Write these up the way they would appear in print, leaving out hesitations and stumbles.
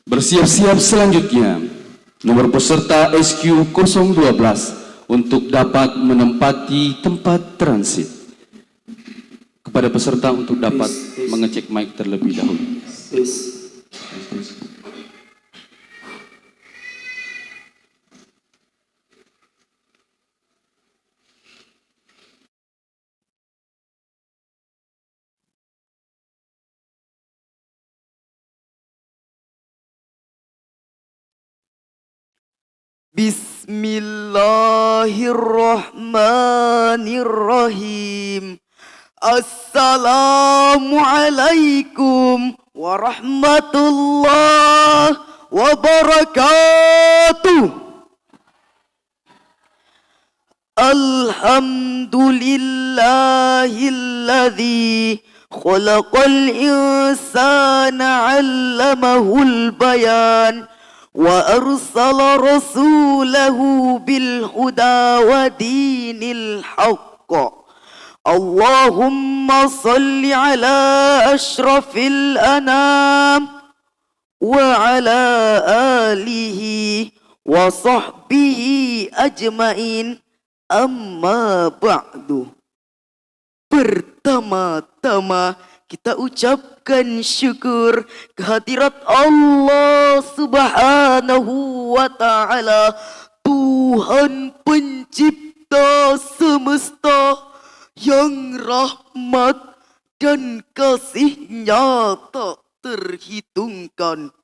Bersiap-siap selanjutnya, nomor peserta SQ012 untuk dapat menempati tempat transit. Kepada peserta untuk dapat mengecek mic terlebih dahulu. Bismillahirrahmanirrahim. Assalamualaikum warahmatullahi wabarakatuh. Alhamdulillahilladzi khalaqal insana 'allamahul bayan wa arsala rasulahu bil huda wa dinil haqq. Allahumma salli ala ashrafil anam wa ala alihi wa sahbihi ajmain, amma ba'du. Pertama-tama kita ucapkan syukur kehadirat Allah Subhanahu wa Ta'ala, Tuhan pencipta semesta yang rahmat dan kasih-Nya tak terhitungkan.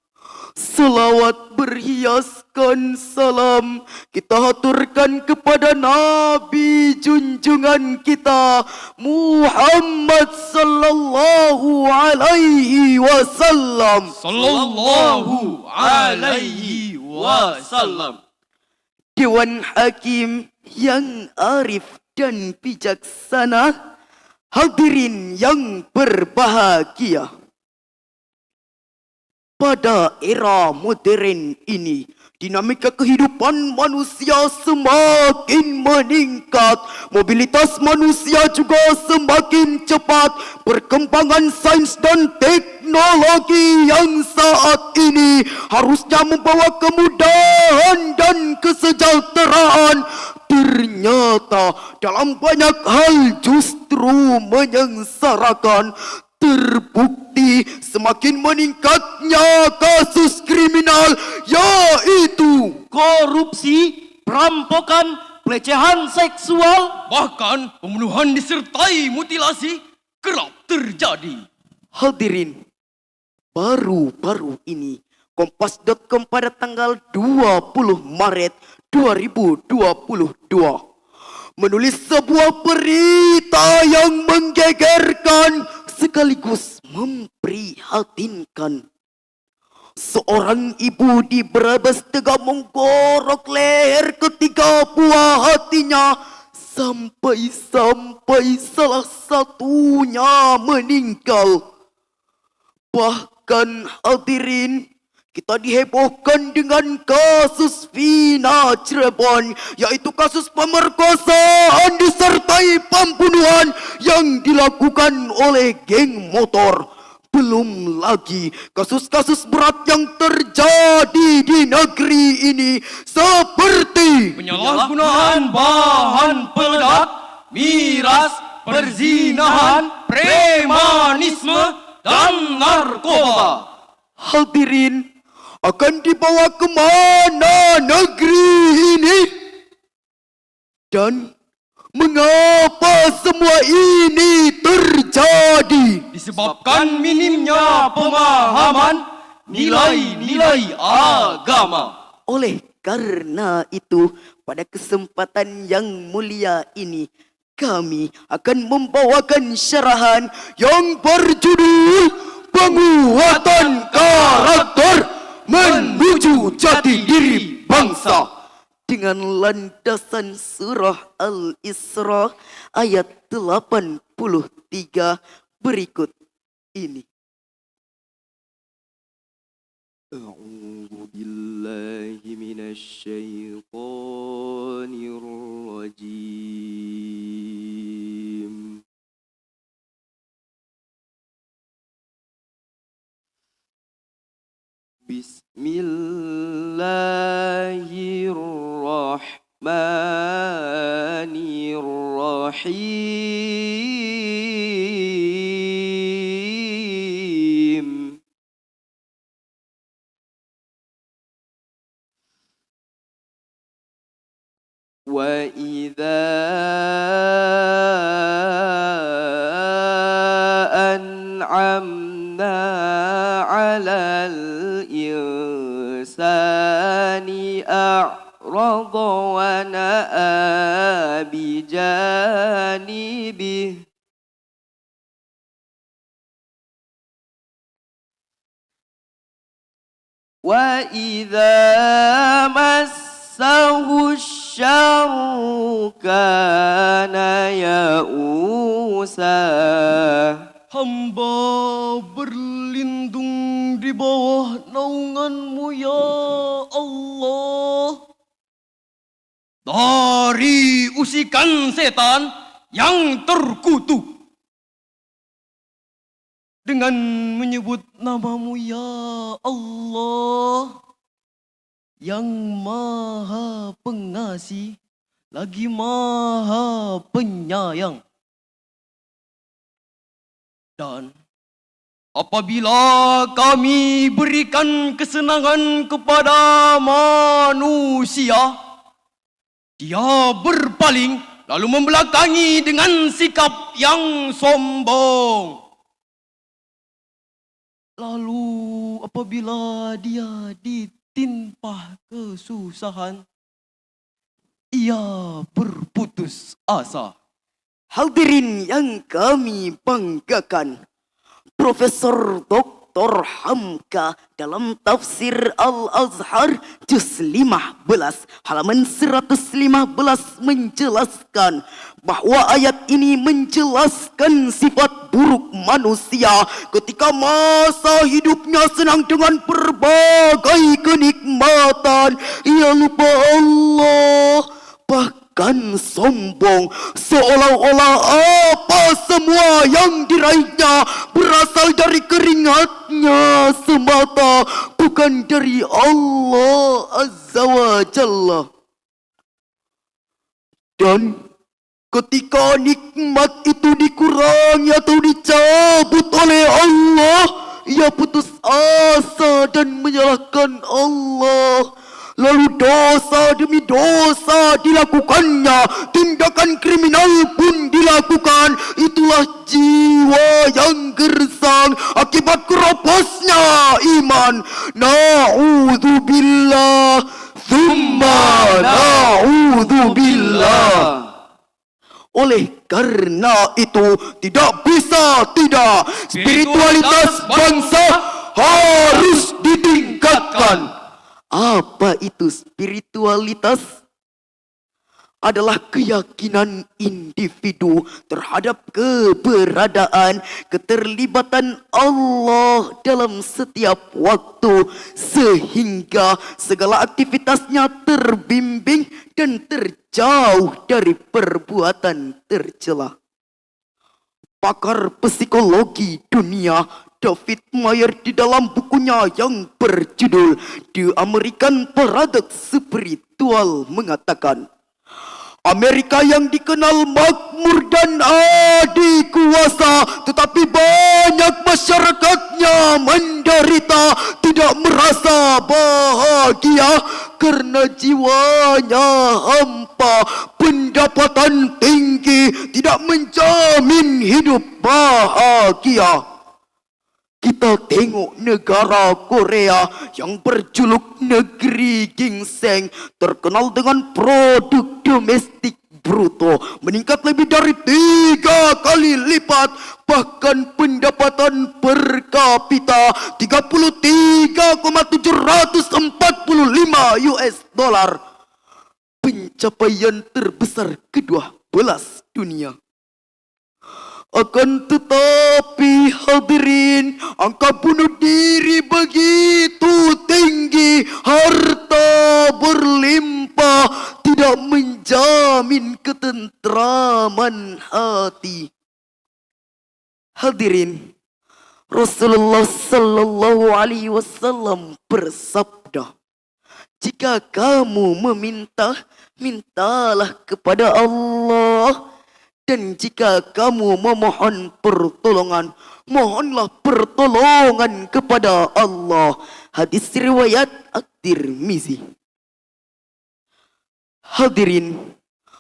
Salawat berhiaskan salam kita haturkan kepada Nabi junjungan kita Muhammad sallallahu alaihi wasallam. Sallallahu alaihi wasallam. Dewan Hakim yang arif dan bijaksana, hadirin yang berbahagia. Pada era modern ini, dinamika kehidupan manusia semakin meningkat. Mobilitas manusia juga semakin cepat. Perkembangan sains dan teknologi yang saat ini harusnya membawa kemudahan dan kesejahteraan, ternyata dalam banyak hal justru menyengsarakan. Terbukti semakin meningkatnya kasus kriminal, yaitu Korupsi, perampokan, pelecehan seksual, bahkan pembunuhan disertai mutilasi kerap terjadi. hadirin. Baru-baru ini Kompas.com pada tanggal 20 Maret 2022 menulis sebuah berita yang menggegerkan sekaligus memprihatinkan. Seorang ibu di Brebes tega menggorok leher ketiga buah hatinya sampai salah satunya meninggal. Bahkan hadirin, kita dihebohkan dengan kasus Vina Cirebon, yaitu kasus pemerkosaan disertai pembunuhan yang dilakukan oleh geng motor. Belum lagi kasus-kasus berat yang terjadi di negeri ini seperti Penyalahgunaan bahan peledak, miras, perzinahan, premanisme, dan narkoba. Hadirin, akan dibawa kemana negeri ini? Dan mengapa semua ini terjadi? Disebabkan minimnya pemahaman nilai-nilai agama. Oleh karena itu, pada kesempatan yang mulia ini, kami akan membawakan syarahan yang berjudul Penguatan Karakter Menuju Jati Diri Bangsa, dengan landasan surah Al-Isra ayat 83 berikut ini. A'udzu billahi minasy syaithanir rajim. Bismillahirrahmanirrahim. وإذا أنعمنا على الإنسان أعرض ونأى بجانبه وإذا مسه الشر كان يئوسا. Hamba berlindung di bawah naungan-Mu ya Allah dari usikan setan yang terkutuk. Dengan menyebut nama-Mu ya Allah yang Maha Pengasih lagi Maha Penyayang. Dan apabila kami berikan kesenangan kepada manusia, dia berpaling lalu membelakangi dengan sikap yang sombong. Lalu apabila dia ditimpa kesusahan, ia berputus asa. Hadirin yang kami banggakan, Profesor Dr. Hamka dalam tafsir Al-Azhar juz 15 halaman 115 menjelaskan bahwa ayat ini menjelaskan sifat buruk manusia ketika masa hidupnya senang dengan berbagai kenikmatan, ia lupa Allah, bahkan sombong, seolah-olah apa semua yang diraihnya berasal dari keringatnya semata, bukan dari Allah Azza wa Jalla. Dan ketika nikmat itu dikurangi atau dicabut oleh Allah, ia putus asa dan menyalahkan Allah. Lalu dosa demi dosa dilakukannya, tindakan kriminal pun dilakukan. Itulah jiwa yang gersang akibat keroposnya iman. Na'udzubillah, thumma na'udzubillah. Oleh karena itu tidak bisa tidak, spiritualitas bangsa harus ditingkatkan. Apa itu spiritualitas? Adalah keyakinan individu terhadap keberadaan, keterlibatan Allah dalam setiap waktu, sehingga segala aktivitasnya terbimbing dan terjauh dari perbuatan tercela. Pakar psikologi dunia David Mayer di dalam bukunya yang berjudul The American Paradox Spiritual mengatakan, Amerika yang dikenal makmur dan adikuasa, tetapi banyak masyarakatnya menderita, tidak merasa bahagia karena jiwanya hampa. Pendapatan tinggi tidak menjamin hidup bahagia. Kita tengok negara Korea yang berjuluk negeri ginseng, terkenal dengan produk domestik bruto meningkat lebih dari 3 kali lipat, bahkan pendapatan per kapita 33,745 US dollar, pencapaian terbesar kedua belas dunia. Akan tetapi hadirin, angka bunuh diri begitu tinggi, harta berlimpah tidak menjamin ketentraman hati. Hadirin, Rasulullah sallallahu alaihi wasallam bersabda, jika kamu meminta, mintalah kepada Allah. Dan jika kamu memohon pertolongan, mohonlah pertolongan kepada Allah. Hadis riwayat At-Tirmizi. Hadirin,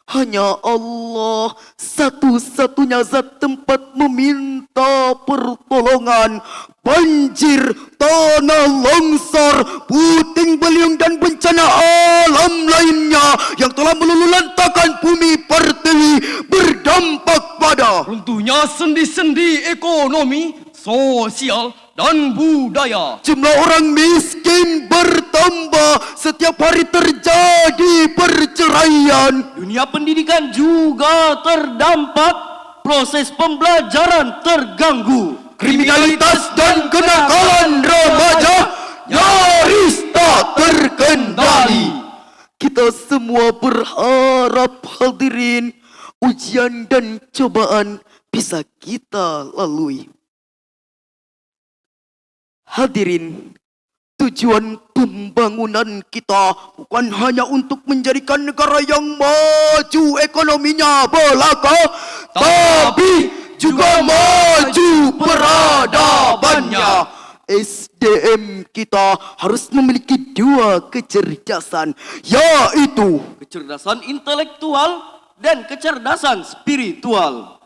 hanya Allah satu-satunya zat tempat meminta pertolongan. Banjir, tanah longsor, puting beliung dan bencana alam lainnya yang telah meluluhlantakkan bumi pertiwi berdampak pada Runtuhnya sendi-sendi ekonomi, sosial, dan budaya. jumlah orang miskin bertambah, setiap hari terjadi perceraian. Dunia pendidikan juga terdampak, proses pembelajaran terganggu. Kriminalitas dan kenakalan remaja nyaris tak terkendali. Kita semua berharap, hadirin, ujian dan cobaan bisa kita lalui. Hadirin, tujuan pembangunan kita bukan hanya untuk menjadikan negara yang maju ekonominya belaka, tapi juga maju peradabannya. SDM kita harus memiliki dua kecerdasan, yaitu Kecerdasan intelektual dan kecerdasan spiritual.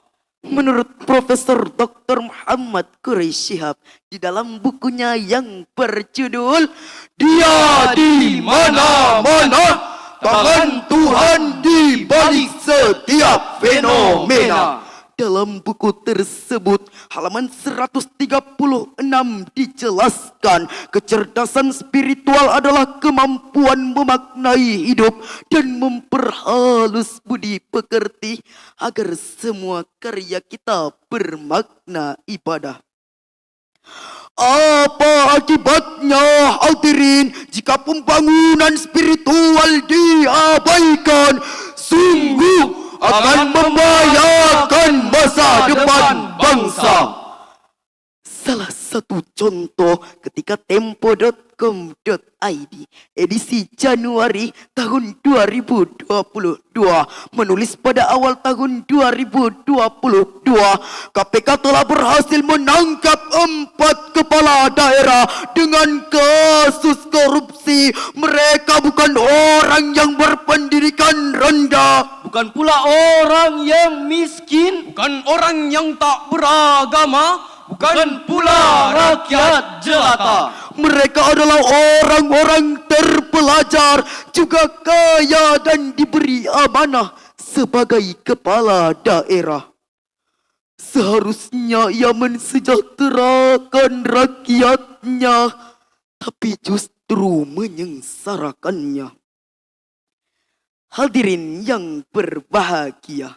menurut Profesor Dr. Muhammad Quraish Shihab di dalam bukunya yang berjudul Dia di Mana-Mana, Tangan Tuhan di Balik Setiap Fenomena. Dalam buku tersebut, halaman 136 dijelaskan kecerdasan spiritual adalah kemampuan memaknai hidup dan memperhalus budi pekerti agar semua karya kita bermakna ibadah. Apa akibatnya, hadirin, jika pembangunan spiritual diabaikan? Sungguh akan membahayakan masa depan bangsa. Salah satu contoh ketika tempo.com.id edisi Januari tahun 2022 menulis pada awal tahun 2022 KPK telah berhasil menangkap 4 kepala daerah dengan kasus korupsi. Mereka bukan orang yang berpendidikan rendah, Bukan pula orang yang miskin, bukan orang yang tak beragama, bukan pula rakyat jelata. mereka adalah orang-orang terpelajar, juga kaya dan diberi amanah sebagai kepala daerah. Seharusnya ia mensejahterakan rakyatnya, tapi justru menyengsarakannya. Hadirin yang berbahagia,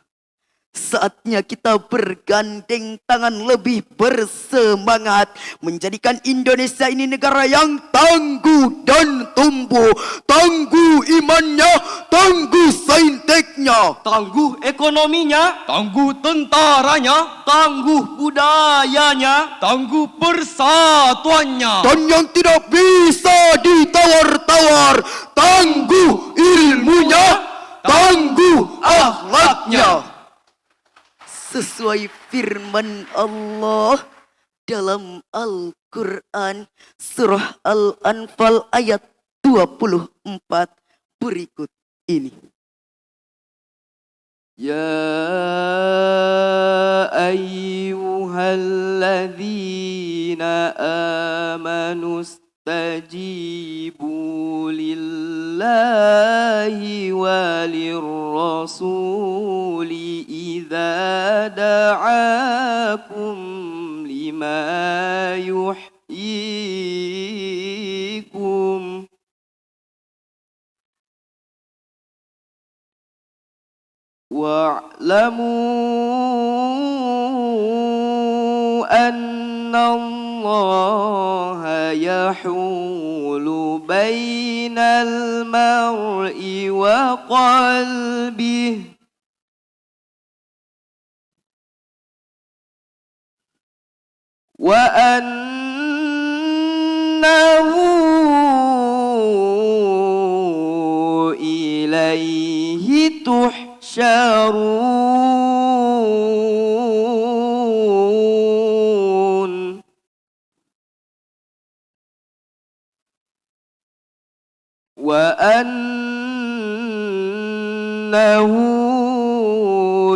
saatnya kita bergandeng tangan lebih bersemangat menjadikan Indonesia ini negara yang tangguh dan tumbuh. Tangguh imannya, tangguh sainteknya, Tangguh ekonominya, tangguh tentaranya, tangguh budayanya, tangguh persatuannya. dan yang tidak bisa ditawar-tawar, tangguh ilmunya, tangguh akhlaknya. Sesuai firman Allah dalam Al-Quran surah Al-Anfal ayat 24 berikut ini. Ya ayyuhalladzina amanu istajibu lillahi walirrasuli idza da'akum lima yuhyikum. Wa'lamu anna Allah yahulu bainal mar'i wa qalbih. وأنه إليه تحشرون وأنه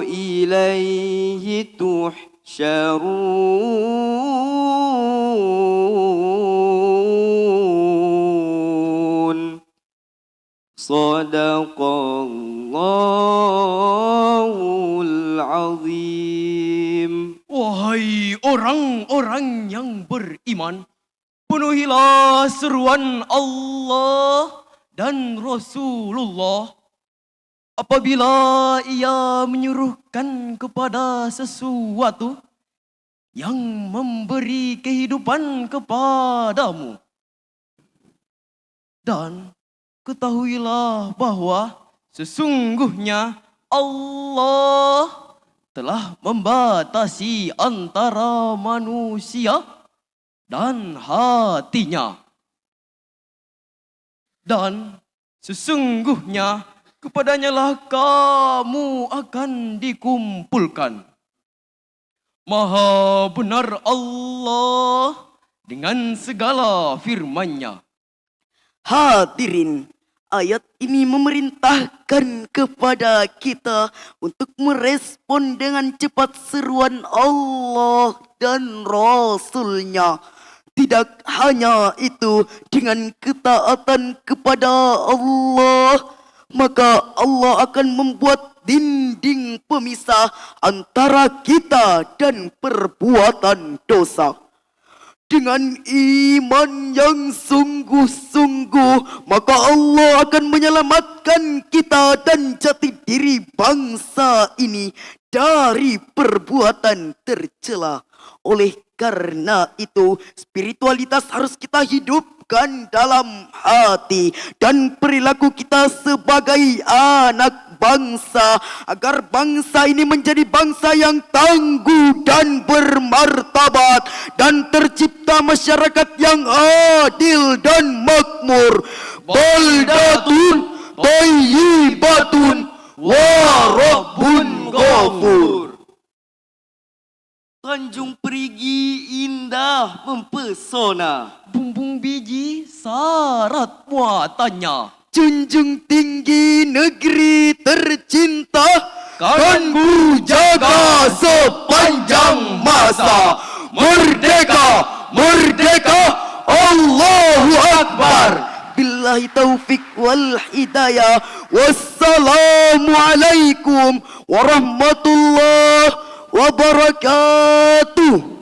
إليه تحشرون صدق الله العظيم. Wahai orang-orang yang beriman, penuhilah seruan Allah dan Rasulullah apabila ia menyuruhkan kepada sesuatu yang memberi kehidupan kepadamu. Dan ketahuilah bahwa sesungguhnya Allah telah membatasi antara manusia dan hatinya. Dan sesungguhnya kepadanya lah kamu akan dikumpulkan. Maha benar Allah dengan segala firman-Nya. Hadirin, ayat ini memerintahkan kepada kita untuk merespon dengan cepat seruan Allah dan Rasul-Nya. Tidak hanya itu, dengan ketaatan kepada Allah, maka Allah akan membuat dinding pemisah antara kita dan perbuatan dosa. Dengan iman yang sungguh-sungguh, maka Allah akan menyelamatkan kita dan jati diri bangsa ini dari perbuatan tercela. Oleh karena itu, spiritualitas harus kita hidupkan dalam hati dan perilaku kita sebagai anak bangsa, agar bangsa ini menjadi bangsa yang tangguh dan bermartabat dan tercipta masyarakat yang adil dan makmur. Baldatun thayyibatun wa rabbun ghafur. Tanjung Perigi indah mempesona. Bumbung biji syarat muatannya. Junjung tinggi negeri tercinta, kan ku jaga sepanjang masa. Merdeka, merdeka, Allahu Akbar. Billahi taufik wal hidayah. Wassalamualaikum warahmatullahi wabarakatuh.